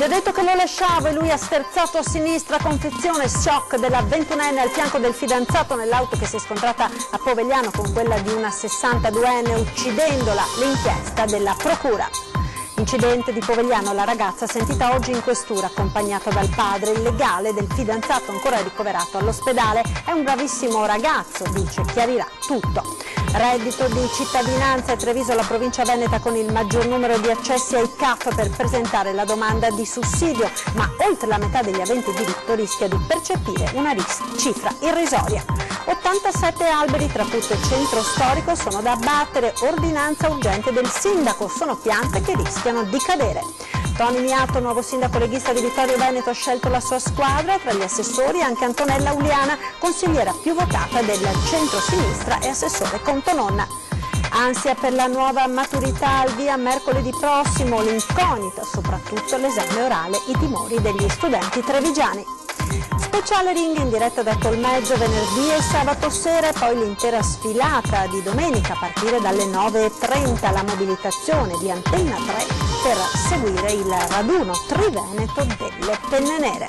ha detto che lo lasciava e lui ha sterzato a sinistra, confezione, shock della 21enne al fianco del fidanzato nell'auto che si è scontrata a Povegliano con quella di una 62enne uccidendola, l'inchiesta della procura. Incidente di Povegliano, la ragazza sentita oggi in questura accompagnata dal padre, il legale del fidanzato ancora ricoverato all'ospedale, è un bravissimo ragazzo, dice, chiarirà tutto. Reddito di cittadinanza, e Treviso la provincia veneta con il maggior numero di accessi ai CAF per presentare la domanda di sussidio, ma oltre la metà degli aventi diritto rischia di percepire una cifra irrisoria. 87 alberi tra tutto il centro storico sono da abbattere, ordinanza urgente del sindaco, sono piante che rischiano di cadere. Toni Miato, nuovo sindaco leghista di Vittorio Veneto, ha scelto la sua squadra, tra gli assessori anche Antonella Uliana, consigliera più votata del centro-sinistra e assessore Contononna. Ansia per la nuova maturità al via mercoledì prossimo, l'incognita, soprattutto l'esame orale, i timori degli studenti trevigiani. Speciale ring in diretta da Tolmezzo venerdì e sabato sera e poi l'intera sfilata di domenica a partire dalle 9:30, la mobilitazione di Antenna 3 per seguire il raduno triveneto delle Penne Nere.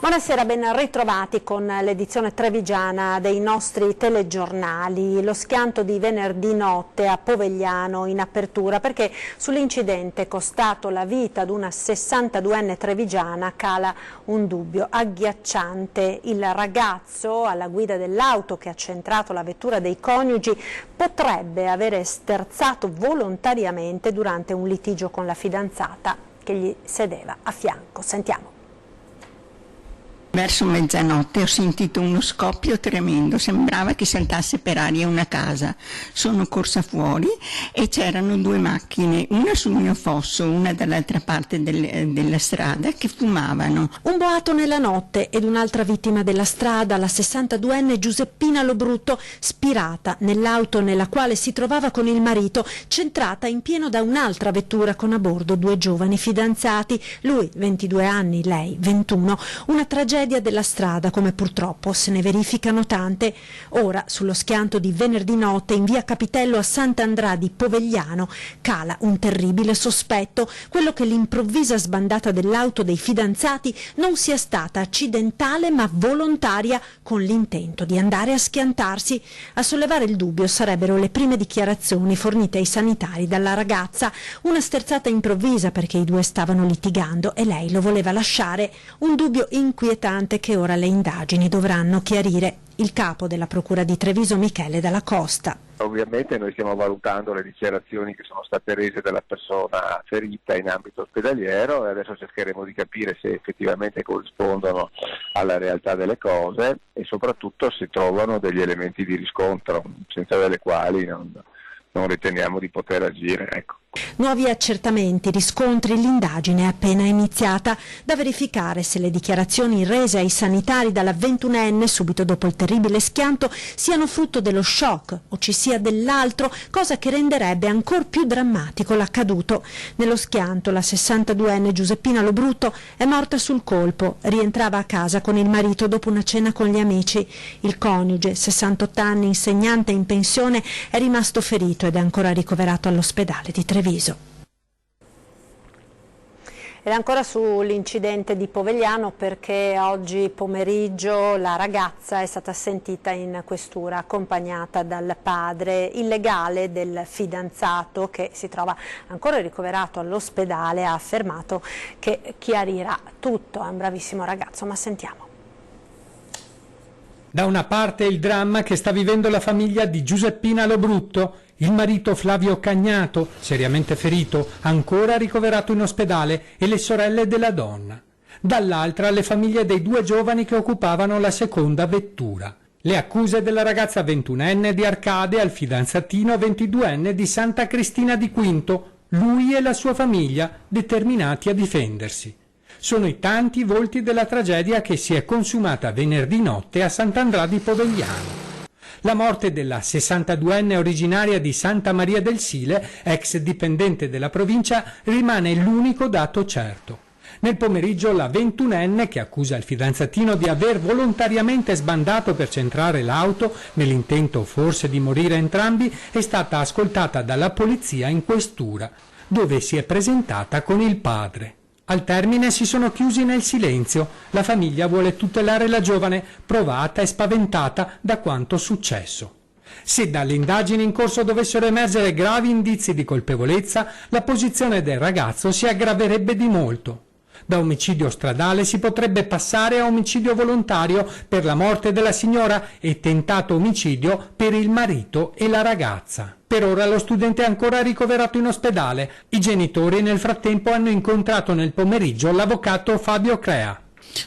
Buonasera, ben ritrovati con l'edizione trevigiana dei nostri telegiornali. Lo schianto di venerdì notte a Povegliano in apertura perché sull'incidente costato la vita ad una 62enne trevigiana cala un dubbio agghiacciante. Il ragazzo alla guida dell'auto che ha centrato la vettura dei coniugi potrebbe avere sterzato volontariamente durante un litigio con la fidanzata che gli sedeva a fianco. Sentiamo. Verso mezzanotte ho sentito uno scoppio tremendo, sembrava che saltasse per aria una casa. Sono corsa fuori e c'erano due macchine, una sul mio fosso, una dall'altra parte della strada, che fumavano. Un boato nella notte ed un'altra vittima della strada, la 62enne Giuseppina Lobrutto, spirata nell'auto nella quale si trovava con il marito, centrata in pieno da un'altra vettura con a bordo due giovani fidanzati, lui 22 anni, lei 21, una tragedia della strada come purtroppo se ne verificano tante. Ora sullo schianto di venerdì notte in via Capitello a Sant'Andrà di Povegliano cala un terribile sospetto, quello che l'improvvisa sbandata dell'auto dei fidanzati non sia stata accidentale ma volontaria con l'intento di andare a schiantarsi. A sollevare il dubbio sarebbero le prime dichiarazioni fornite ai sanitari dalla ragazza, una sterzata improvvisa perché i due stavano litigando e lei lo voleva lasciare, un dubbio inquietante che ora le indagini dovranno chiarire. Il capo della Procura di Treviso, Michele Dalla Costa. Ovviamente noi stiamo valutando le dichiarazioni che sono state rese dalla persona ferita in ambito ospedaliero e adesso cercheremo di capire se effettivamente corrispondono alla realtà delle cose e soprattutto se trovano degli elementi di riscontro senza delle quali non riteniamo di poter agire. Ecco. Nuovi accertamenti, riscontri, l'indagine è appena iniziata. Da verificare se le dichiarazioni rese ai sanitari dalla 21enne subito dopo il terribile schianto siano frutto dello shock o ci sia dell'altro, cosa che renderebbe ancor più drammatico l'accaduto. Nello schianto la 62enne Giuseppina Lobrutto è morta sul colpo, rientrava a casa con il marito dopo una cena con gli amici. Il coniuge, 68 anni, insegnante in pensione, è rimasto ferito ed è ancora ricoverato all'ospedale di Treviso. Ed ancora sull'incidente di Povegliano perché oggi pomeriggio la ragazza è stata sentita in questura accompagnata dal padre, il legale del fidanzato che si trova ancora ricoverato all'ospedale ha affermato che chiarirà tutto, è un bravissimo ragazzo, ma sentiamo. Da una parte il dramma che sta vivendo la famiglia di Giuseppina Lobrutto, il marito Flavio Cagnato, seriamente ferito, ancora ricoverato in ospedale, e le sorelle della donna. Dall'altra le famiglie dei due giovani che occupavano la seconda vettura. Le accuse della ragazza 21enne di Arcade al fidanzatino 22enne di Santa Cristina di Quinto, lui e la sua famiglia determinati a difendersi. Sono i tanti volti della tragedia che si è consumata venerdì notte a Sant'Andrà di Povegliano. La morte della 62enne originaria di Santa Maria del Sile, ex dipendente della provincia, rimane l'unico dato certo. Nel pomeriggio la 21enne, che accusa il fidanzatino di aver volontariamente sbandato per centrare l'auto, nell'intento forse di morire entrambi, è stata ascoltata dalla polizia in questura. dove si è presentata con il padre. Al termine si sono chiusi nel silenzio. La famiglia vuole tutelare la giovane, provata e spaventata da quanto successo. Se dalle indagini in corso dovessero emergere gravi indizi di colpevolezza, la posizione del ragazzo si aggraverebbe di molto. Da omicidio stradale si potrebbe passare a omicidio volontario per la morte della signora e tentato omicidio per il marito e la ragazza. Per ora lo studente è ancora ricoverato in ospedale. I genitori nel frattempo hanno incontrato nel pomeriggio l'avvocato Fabio Crea.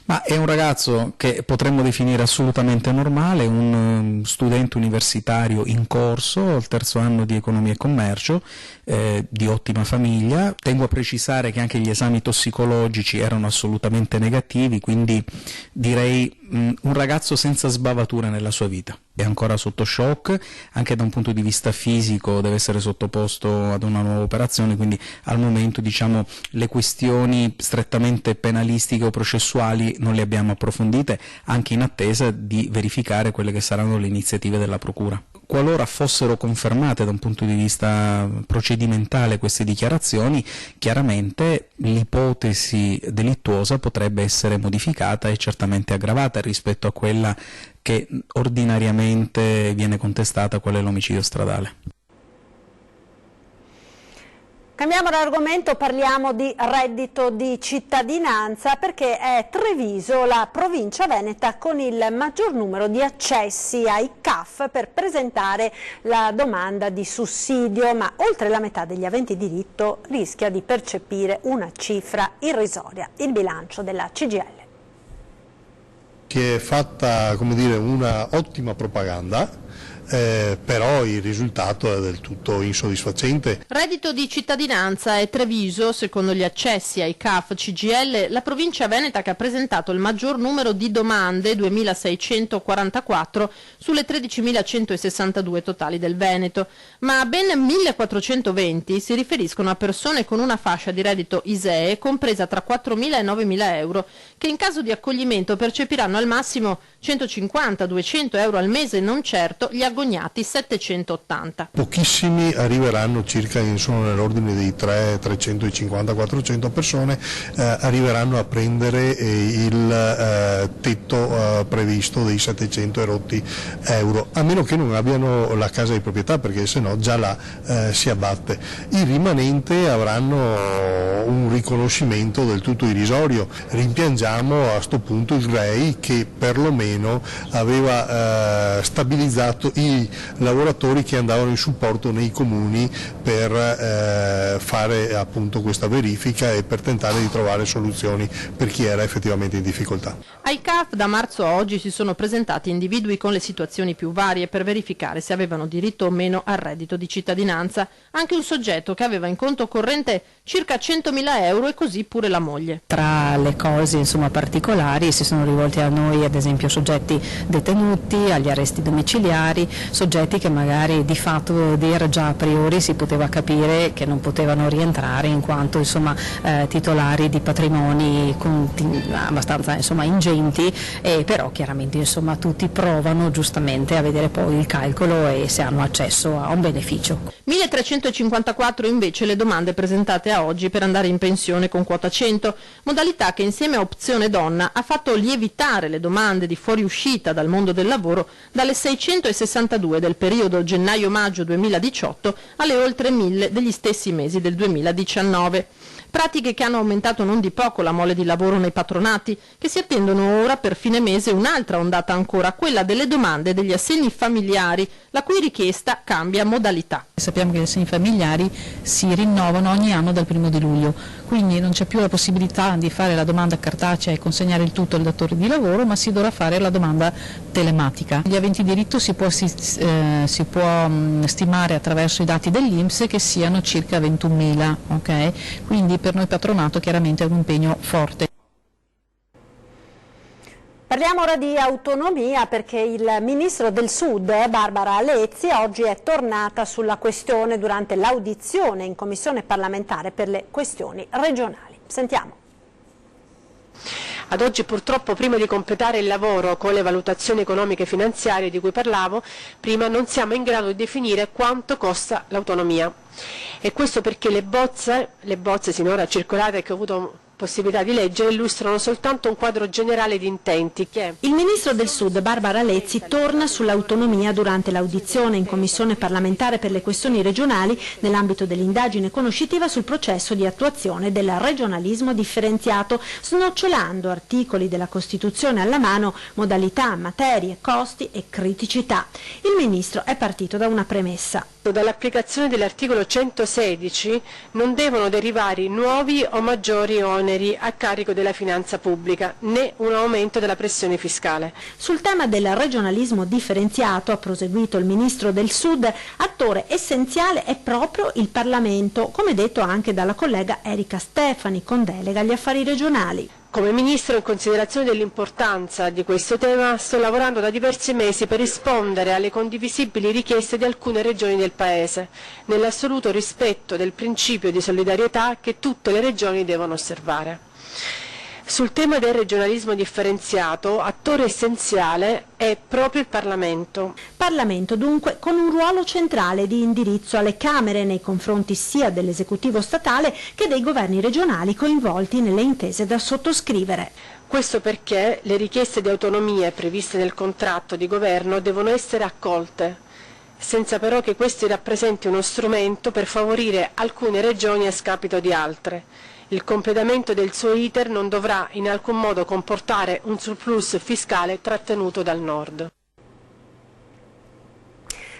Ma è un ragazzo che potremmo definire assolutamente normale, un studente universitario in corso, al terzo anno di economia e commercio, di ottima famiglia. Tengo a precisare che anche gli esami tossicologici erano assolutamente negativi, quindi direi un ragazzo senza sbavature nella sua vita. È ancora sotto shock, anche da un punto di vista fisico deve essere sottoposto ad una nuova operazione, quindi al momento le questioni strettamente penalistiche o processuali non le abbiamo approfondite, anche in attesa di verificare quelle che saranno le iniziative della Procura. Qualora fossero confermate da un punto di vista procedimentale queste dichiarazioni, chiaramente l'ipotesi delittuosa potrebbe essere modificata e certamente aggravata rispetto a quella che ordinariamente viene contestata, qual è l'omicidio stradale. Cambiamo l'argomento, parliamo di reddito di cittadinanza, perché è Treviso la provincia veneta con il maggior numero di accessi ai CAF per presentare la domanda di sussidio, ma oltre la metà degli aventi diritto rischia di percepire una cifra irrisoria. Il bilancio della CGIL. Che è fatta, come dire, una ottima propaganda, però il risultato è del tutto insoddisfacente. Reddito di cittadinanza è Treviso, secondo gli accessi ai CAF CGIL, la provincia veneta che ha presentato il maggior numero di domande, 2.644, sulle 13.162 totali del Veneto, ma ben 1.420 si riferiscono a persone con una fascia di reddito ISEE compresa tra 4.000 e 9.000 euro, che in caso di accoglimento percepiranno al massimo 150-200 euro al mese, non certo gli agognati 780. Pochissimi arriveranno, sono nell'ordine dei 350-400 persone, arriveranno a prendere il tetto previsto dei 700 erotti euro, a meno che non abbiano la casa di proprietà, perché se no già là si abbatte. I rimanenti avranno un riconoscimento del tutto irrisorio. Rimpiangiamo a sto punto il REI, che perlomeno aveva stabilizzato i lavoratori che andavano in supporto nei comuni per fare appunto questa verifica e per tentare di trovare soluzioni per chi era effettivamente in difficoltà. Ai CAF da marzo a oggi si sono presentati individui con le situazioni più varie per verificare se avevano diritto o meno al reddito di cittadinanza, anche un soggetto che aveva in conto corrente circa 100.000 euro e così pure la moglie. Tra le cose particolari si sono rivolti a noi ad esempio soggetti detenuti, agli arresti domiciliari, soggetti che magari di fatto già a priori si poteva capire che non potevano rientrare in quanto titolari di patrimoni abbastanza ingenti, però chiaramente tutti provano giustamente a vedere poi il calcolo e se hanno accesso a un beneficio. 1.354 invece le domande presentate a oggi per andare in pensione con quota 100, modalità che insieme a Opzione Donna ha fatto lievitare le domande di fuoriuscita dal mondo del lavoro dalle 662 del periodo gennaio-maggio 2018 alle oltre 1.000 degli stessi mesi del 2019. Pratiche che hanno aumentato non di poco la mole di lavoro nei patronati, che si attendono ora per fine mese un'altra ondata ancora, quella delle domande degli assegni familiari, la cui richiesta cambia modalità. Sappiamo che gli assegni familiari si rinnovano ogni anno dal 1° di luglio, quindi non c'è più la possibilità di fare la domanda cartacea e consegnare il tutto al datore di lavoro, ma si dovrà fare la domanda telematica. Gli aventi diritto si può stimare attraverso i dati dell'INPS che siano circa 21.000, ok? Quindi per noi patronato chiaramente è un impegno forte. Parliamo ora di autonomia, perché il ministro del Sud, Barbara Lezzi, oggi è tornata sulla questione durante l'audizione in commissione parlamentare per le questioni regionali. Sentiamo. Ad oggi purtroppo, prima di completare il lavoro con le valutazioni economiche e finanziarie di cui parlavo prima, non siamo in grado di definire quanto costa l'autonomia. E questo perché le bozze sinora circolate, che ho avuto possibilità di leggere, illustrano soltanto un quadro generale di intenti che... Il ministro del Sud, Barbara Lezzi, torna sull'autonomia durante l'audizione in Commissione parlamentare per le questioni regionali nell'ambito dell'indagine conoscitiva sul processo di attuazione del regionalismo differenziato, snocciolando articoli della Costituzione alla mano, modalità, materie, costi e criticità. Il ministro è partito da una premessa. Dall'applicazione dell'articolo 116 non devono derivare nuovi o maggiori oneri a carico della finanza pubblica, né un aumento della pressione fiscale. Sul tema del regionalismo differenziato, ha proseguito il ministro del Sud, attore essenziale è proprio il Parlamento, come detto anche dalla collega Erika Stefani, con delega agli affari regionali. Come Ministro, in considerazione dell'importanza di questo tema, sto lavorando da diversi mesi per rispondere alle condivisibili richieste di alcune regioni del Paese, nell'assoluto rispetto del principio di solidarietà che tutte le regioni devono osservare. Sul tema del regionalismo differenziato, attore essenziale è proprio il Parlamento. Parlamento dunque con un ruolo centrale di indirizzo alle Camere nei confronti sia dell'esecutivo statale che dei governi regionali coinvolti nelle intese da sottoscrivere. Questo perché le richieste di autonomia previste nel contratto di governo devono essere accolte, senza però che questi rappresenti uno strumento per favorire alcune regioni a scapito di altre. Il completamento del suo iter non dovrà in alcun modo comportare un surplus fiscale trattenuto dal Nord.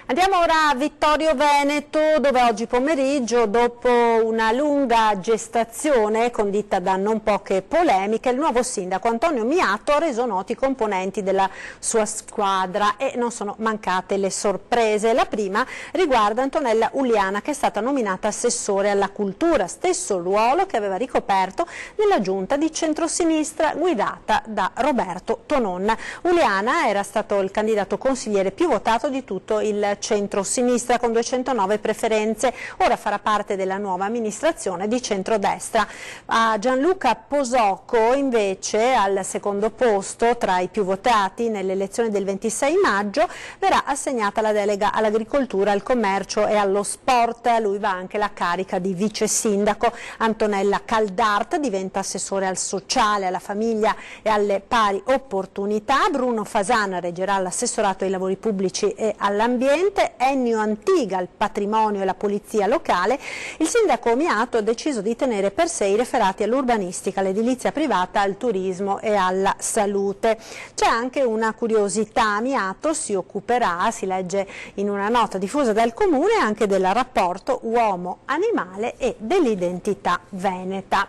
Andiamo ora a Vittorio Veneto, dove oggi pomeriggio, dopo una lunga gestazione condita da non poche polemiche, il nuovo sindaco Antonio Miato ha reso noti i componenti della sua squadra e non sono mancate le sorprese. La prima riguarda Antonella Uliana, che è stata nominata assessore alla cultura, stesso ruolo che aveva ricoperto nella giunta di centrosinistra guidata da Roberto Tonon. Uliana era stato il candidato consigliere più votato di tutto il centro-sinistra con 209 preferenze, ora farà parte della nuova amministrazione di centrodestra. A Gianluca Posocco invece, al secondo posto tra i più votati nelle elezioni del 26 maggio, verrà assegnata la delega all'agricoltura, al commercio e allo sport. A lui va anche la carica di vice sindaco. Antonella Caldart diventa assessore al sociale, alla famiglia e alle pari opportunità. Bruno Fasana reggerà l'assessorato ai lavori pubblici e all'ambiente. Ennio Antiga al patrimonio e la polizia locale. Il sindaco Miato ha deciso di tenere per sé i referati all'urbanistica, all'edilizia privata, al turismo e alla salute. C'è anche una curiosità: Miato si occuperà, si legge in una nota diffusa dal comune, anche del rapporto uomo-animale e dell'identità veneta.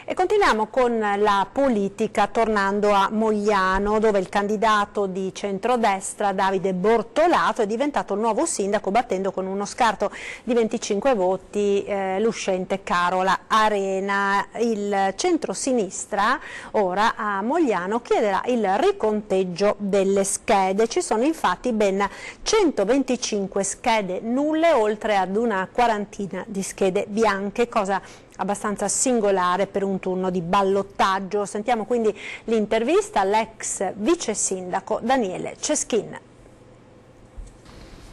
E continuiamo con la politica, tornando a Mogliano, dove il candidato di centrodestra Davide Bortolato è diventato il nuovo sindaco, battendo con uno scarto di 25 voti l'uscente Carola Arena. Il centrosinistra ora a Mogliano chiederà il riconteggio delle schede. Ci sono infatti ben 125 schede nulle, oltre ad una quarantina di schede bianche, cosa abbastanza singolare per un turno di ballottaggio. Sentiamo quindi l'intervista all'ex vice sindaco Daniele Ceschin.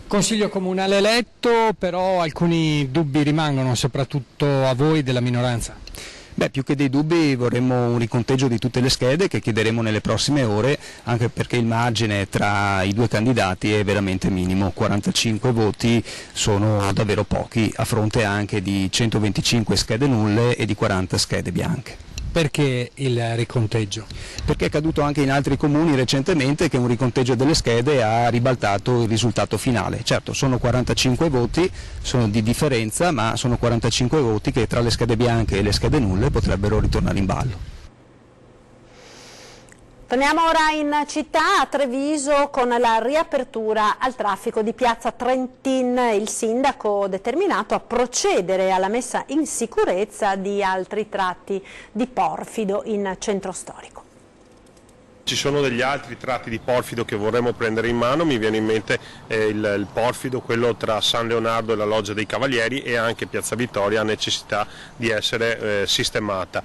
Consiglio comunale eletto, però alcuni dubbi rimangono, soprattutto a voi della minoranza. Beh, più che dei dubbi vorremmo un riconteggio di tutte le schede che chiederemo nelle prossime ore, anche perché il margine tra i due candidati è veramente minimo. 45 voti sono davvero pochi, a fronte anche di 125 schede nulle e di 40 schede bianche. Perché il riconteggio? Perché è accaduto anche in altri comuni recentemente che un riconteggio delle schede ha ribaltato il risultato finale. Certo, sono 45 voti, sono di differenza, ma sono 45 voti che tra le schede bianche e le schede nulle potrebbero ritornare in ballo. Torniamo ora in città, a Treviso, con la riapertura al traffico di piazza Trentin. Il sindaco determinato a procedere alla messa in sicurezza di altri tratti di Porfido in centro storico. Ci sono degli altri tratti di porfido che vorremmo prendere in mano, mi viene in mente il porfido, quello tra San Leonardo e la Loggia dei Cavalieri, e anche Piazza Vittoria ha necessità di essere sistemata.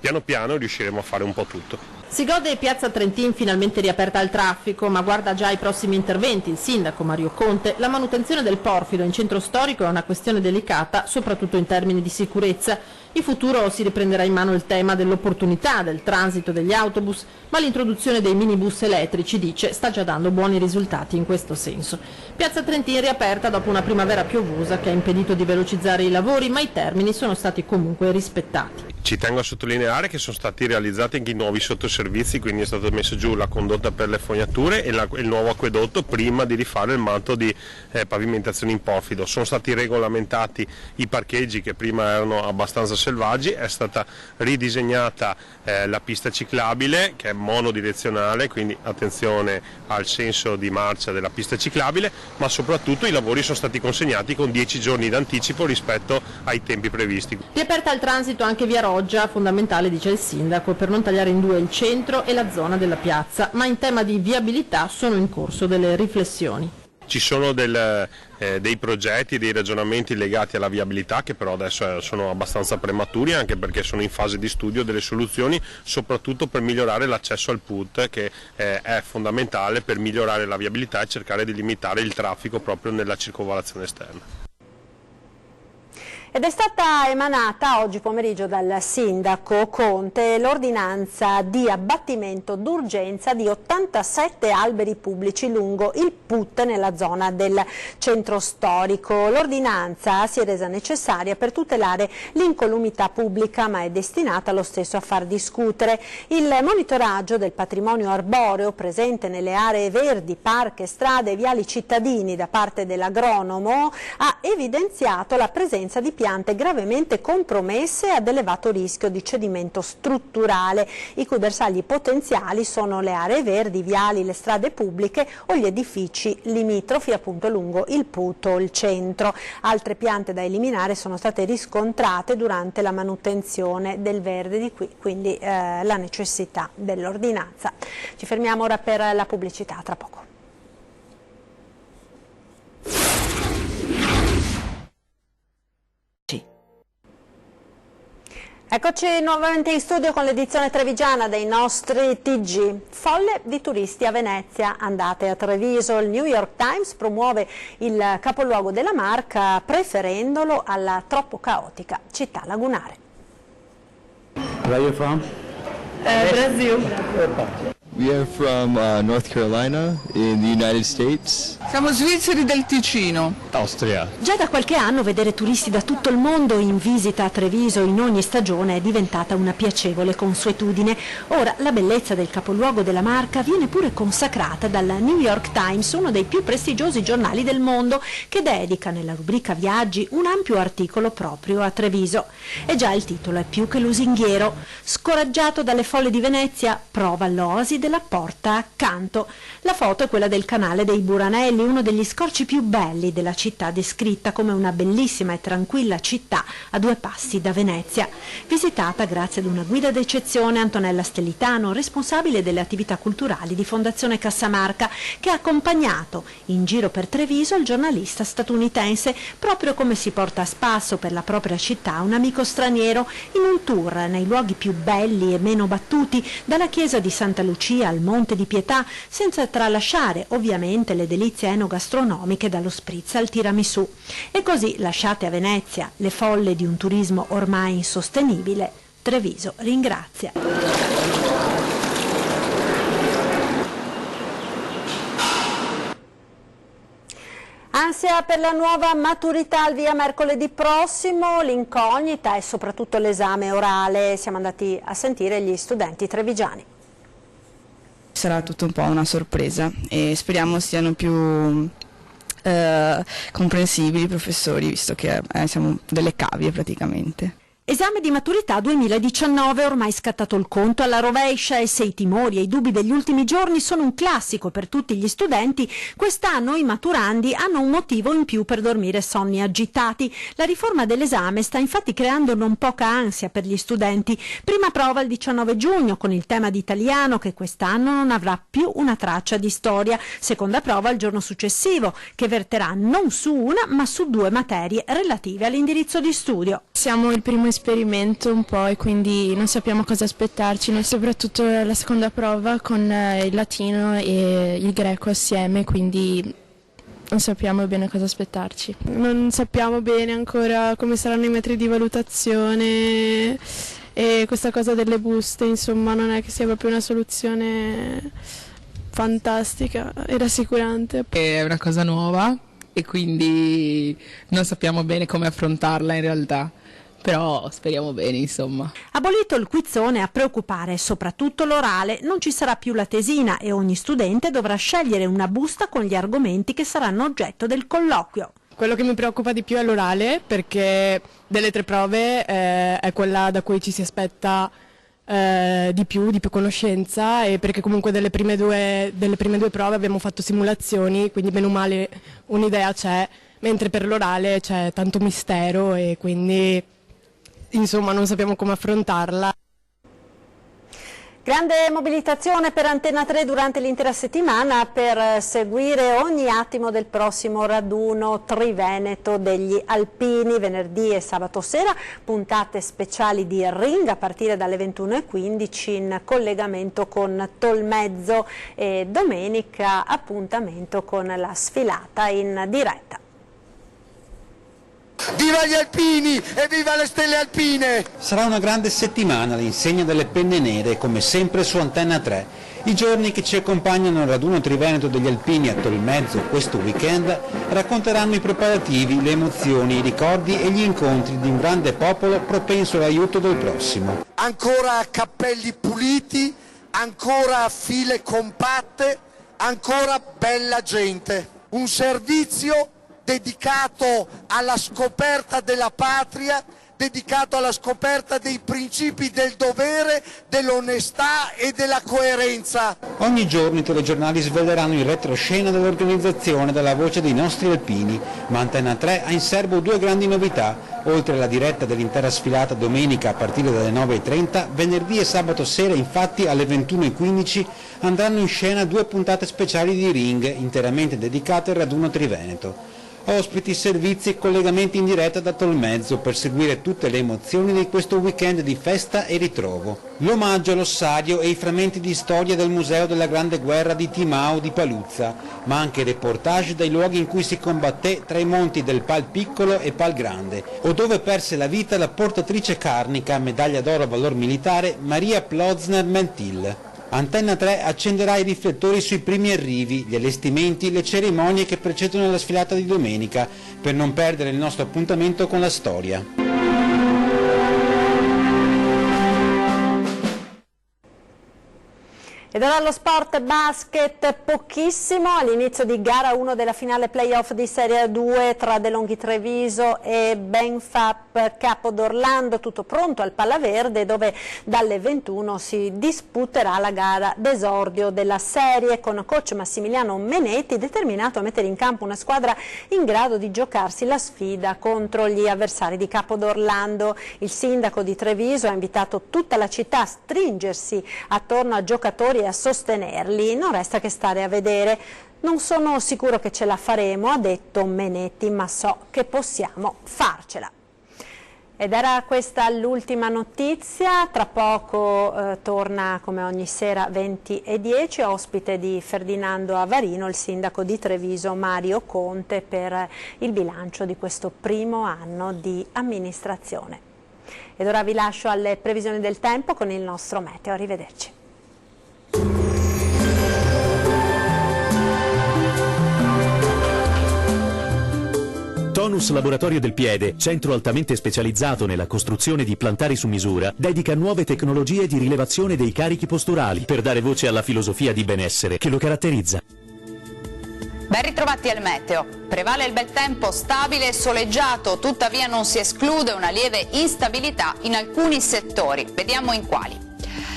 Piano piano riusciremo a fare un po' tutto. Si gode Piazza Trentin finalmente riaperta al traffico, ma guarda già ai prossimi interventi il sindaco Mario Conte. La manutenzione del porfido in centro storico è una questione delicata, soprattutto in termini di sicurezza. In futuro si riprenderà in mano il tema dell'opportunità del transito degli autobus, ma l'introduzione dei minibus elettrici, dice, sta già dando buoni risultati in questo senso. Piazza Trentin riaperta dopo una primavera piovosa che ha impedito di velocizzare i lavori, ma i termini sono stati comunque rispettati. Ci tengo a sottolineare che sono stati realizzati anche i nuovi sottoservizi, quindi è stata messa giù la condotta per le fognature e il nuovo acquedotto prima di rifare il manto di pavimentazione in porfido. Sono stati regolamentati i parcheggi che prima erano abbastanza selvaggi, è stata ridisegnata la pista ciclabile che è monodirezionale, quindi attenzione al senso di marcia della pista ciclabile, ma soprattutto i lavori sono stati consegnati con 10 giorni d'anticipo rispetto ai tempi previsti. Riaperta al transito anche via Roggia, fondamentale, dice il sindaco, per non tagliare in due il centro e la zona della piazza, ma in tema di viabilità sono in corso delle riflessioni. Ci sono dei progetti, dei ragionamenti legati alla viabilità che però adesso sono abbastanza prematuri, anche perché sono in fase di studio delle soluzioni, soprattutto per migliorare l'accesso al PUT, che è fondamentale per migliorare la viabilità e cercare di limitare il traffico proprio nella circovalazione esterna. Ed è stata emanata oggi pomeriggio dal sindaco Conte l'ordinanza di abbattimento d'urgenza di 87 alberi pubblici lungo il PUT nella zona del centro storico. L'ordinanza si è resa necessaria per tutelare l'incolumità pubblica, ma è destinata lo stesso a far discutere. Il monitoraggio del patrimonio arboreo presente nelle aree verdi, parchi, strade e viali cittadini da parte dell'agronomo ha evidenziato la presenza di piante gravemente compromesse ad elevato rischio di cedimento strutturale, i cui bersagli potenziali sono le aree verdi, i viali, le strade pubbliche o gli edifici limitrofi appunto lungo il PUT o il centro. Altre piante da eliminare sono state riscontrate durante la manutenzione del verde, di qui quindi la necessità dell'ordinanza. Ci fermiamo ora per la pubblicità, tra poco. Eccoci nuovamente in studio con l'edizione trevigiana dei nostri TG. Folle di turisti a Venezia, andate a Treviso. Il New York Times promuove il capoluogo della Marca preferendolo alla troppo caotica città lagunare. Where are you from? Brazil. We are from North Carolina in the United States. Siamo svizzeri del Ticino. Austria. Già da qualche anno vedere turisti da tutto il mondo in visita a Treviso in ogni stagione è diventata una piacevole consuetudine. Ora la bellezza del capoluogo della Marca viene pure consacrata dal New York Times, uno dei più prestigiosi giornali del mondo, che dedica nella rubrica Viaggi un ampio articolo proprio a Treviso. E già il titolo è più che lusinghiero. Scoraggiato dalle folle di Venezia, prova l'oasi della porta accanto. La foto è quella del canale dei Buranelli, uno degli scorci più belli della città, descritta come una bellissima e tranquilla città a 2 passi da Venezia. Visitata grazie ad una guida d'eccezione, Antonella Stellitano, responsabile delle attività culturali di Fondazione Cassamarca, che ha accompagnato in giro per Treviso il giornalista statunitense, proprio come si porta a spasso per la propria città un amico straniero, in un tour nei luoghi più belli e meno battuti, dalla chiesa di Santa Lucia al Monte di Pietà, senza tralasciare ovviamente le delizie enogastronomiche dallo spritz al tiramisù. E così, lasciate a Venezia le folle di un turismo ormai insostenibile, Treviso ringrazia. Ansia per la nuova maturità al via mercoledì prossimo, l'incognita e soprattutto l'esame orale. Siamo andati a sentire gli studenti trevigiani. Sarà tutto un po' una sorpresa e speriamo siano più comprensibili i professori, visto che siamo delle cavie praticamente. Esame di maturità 2019, ormai scattato il conto alla rovescia, e se i timori e i dubbi degli ultimi giorni sono un classico per tutti gli studenti, quest'anno i maturandi hanno un motivo in più per dormire sonni agitati. La riforma dell'esame sta infatti creando non poca ansia per gli studenti. Prima prova il 19 giugno con il tema di italiano, che quest'anno non avrà più una traccia di storia. Seconda prova il giorno successivo, che verterà non su una ma su 2 materie relative all'indirizzo di studio. Siamo il primo esperimento un po' e quindi non sappiamo cosa aspettarci, noi soprattutto la seconda prova con il latino e il greco assieme, quindi non sappiamo bene cosa aspettarci. Non sappiamo bene ancora come saranno i metri di valutazione e questa cosa delle buste, insomma, non è che sia proprio una soluzione fantastica e rassicurante. È una cosa nuova e quindi non sappiamo bene come affrontarla in realtà. Però speriamo bene, insomma. Abolito il quizzone a preoccupare soprattutto l'orale, non ci sarà più la tesina e ogni studente dovrà scegliere una busta con gli argomenti che saranno oggetto del colloquio. Quello che mi preoccupa di più è l'orale, perché delle 3 prove è quella da cui ci si aspetta di più conoscenza, e perché comunque delle prime due prove abbiamo fatto simulazioni, quindi bene o male un'idea c'è, mentre per l'orale c'è tanto mistero e quindi insomma non sappiamo come affrontarla. Grande mobilitazione per Antenna 3 durante l'intera settimana per seguire ogni attimo del prossimo raduno triveneto degli alpini. Venerdì e sabato sera puntate speciali di Ring a partire dalle 21:15 in collegamento con Tolmezzo, e domenica appuntamento con la sfilata in diretta. Viva gli alpini e viva le stelle alpine! Sarà una grande settimana all'insegna delle penne nere, come sempre su Antenna 3. I giorni che ci accompagnano al raduno triveneto degli alpini a Tolmezzo questo weekend racconteranno i preparativi, le emozioni, i ricordi e gli incontri di un grande popolo propenso all'aiuto del prossimo. Ancora cappelli puliti, ancora file compatte, ancora bella gente. Un servizio dedicato alla scoperta della patria, dedicato alla scoperta dei principi del dovere, dell'onestà e della coerenza. Ogni giorno i telegiornali sveleranno il retroscena dell'organizzazione dalla voce dei nostri alpini, ma Antenna 3 ha in serbo 2 grandi novità. Oltre alla diretta dell'intera sfilata domenica a partire dalle 9:30, venerdì e sabato sera infatti alle 21:15 andranno in scena 2 puntate speciali di Ring interamente dedicate al raduno triveneto. Ospiti, servizi e collegamenti in diretta da Tolmezzo per seguire tutte le emozioni di questo weekend di festa e ritrovo. L'omaggio all'ossario e i frammenti di storia del Museo della Grande Guerra di Timao di Paluzza, ma anche reportage dai luoghi in cui si combatté tra i monti del Pal Piccolo e Pal Grande, o dove perse la vita la portatrice carnica, medaglia d'oro a valor militare, Maria Plozner-Mentil. Antenna 3 accenderà i riflettori sui primi arrivi, gli allestimenti, le cerimonie che precedono la sfilata di domenica, per non perdere il nostro appuntamento con la storia. Ed ora lo sport basket, pochissimo all'inizio di gara 1 della finale playoff di Serie 2 tra De Longhi Treviso e Benfap Capodorlando, tutto pronto al Pallaverde, dove dalle 21 si disputerà la gara d'esordio della serie, con coach Massimiliano Menetti determinato a mettere in campo una squadra in grado di giocarsi la sfida contro gli avversari di Capodorlando. Il sindaco di Treviso ha invitato tutta la città a stringersi attorno a giocatori e a sostenerli, non resta che stare a vedere. Non sono sicuro che ce la faremo, ha detto Menetti, ma so che possiamo farcela. Ed era questa l'ultima notizia. Tra poco torna come ogni sera 20:10, ospite di Ferdinando Avarino, il sindaco di Treviso Mario Conte, per il bilancio di questo primo anno di amministrazione. Ed ora vi lascio alle previsioni del tempo con il nostro meteo. Arrivederci. Tonus Laboratorio del Piede, centro altamente specializzato nella costruzione di plantari su misura, dedica nuove tecnologie di rilevazione dei carichi posturali per dare voce alla filosofia di benessere che lo caratterizza. Ben ritrovati al meteo. Prevale il bel tempo stabile e soleggiato, tuttavia non si esclude una lieve instabilità in alcuni settori. Vediamo in quali.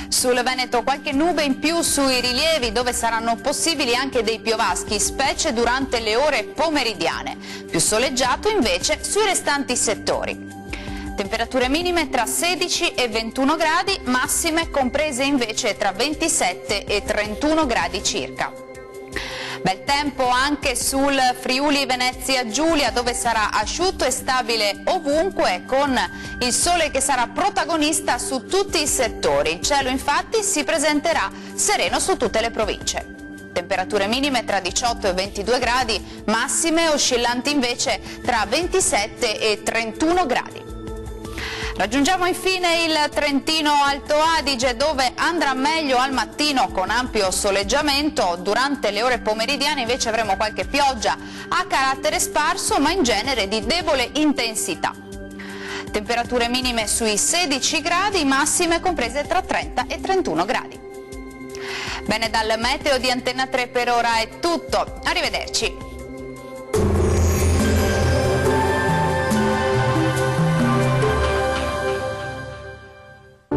Sul Veneto qualche nube in più sui rilievi, dove saranno possibili anche dei piovaschi, specie durante le ore pomeridiane. Più soleggiato invece sui restanti settori. Temperature minime tra 16 e 21 gradi, massime comprese invece tra 27 e 31 gradi circa. Bel tempo anche sul Friuli Venezia Giulia, dove sarà asciutto e stabile ovunque, con il sole che sarà protagonista su tutti i settori. Il cielo infatti si presenterà sereno su tutte le province. Temperature minime tra 18 e 22 gradi, massime oscillanti invece tra 27 e 31 gradi. Raggiungiamo infine il Trentino Alto Adige, dove andrà meglio al mattino con ampio soleggiamento. Durante le ore pomeridiane invece avremo qualche pioggia a carattere sparso, ma in genere di debole intensità. Temperature minime sui 16 gradi, massime comprese tra 30 e 31 gradi. Bene, dal meteo di Antenna 3 per ora è tutto. Arrivederci.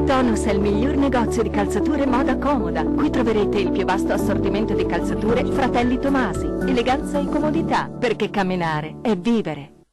Tonus è il miglior negozio di calzature moda comoda. Qui troverete il più vasto assortimento di calzature Fratelli Tomasi. Eleganza e comodità, perché camminare è vivere.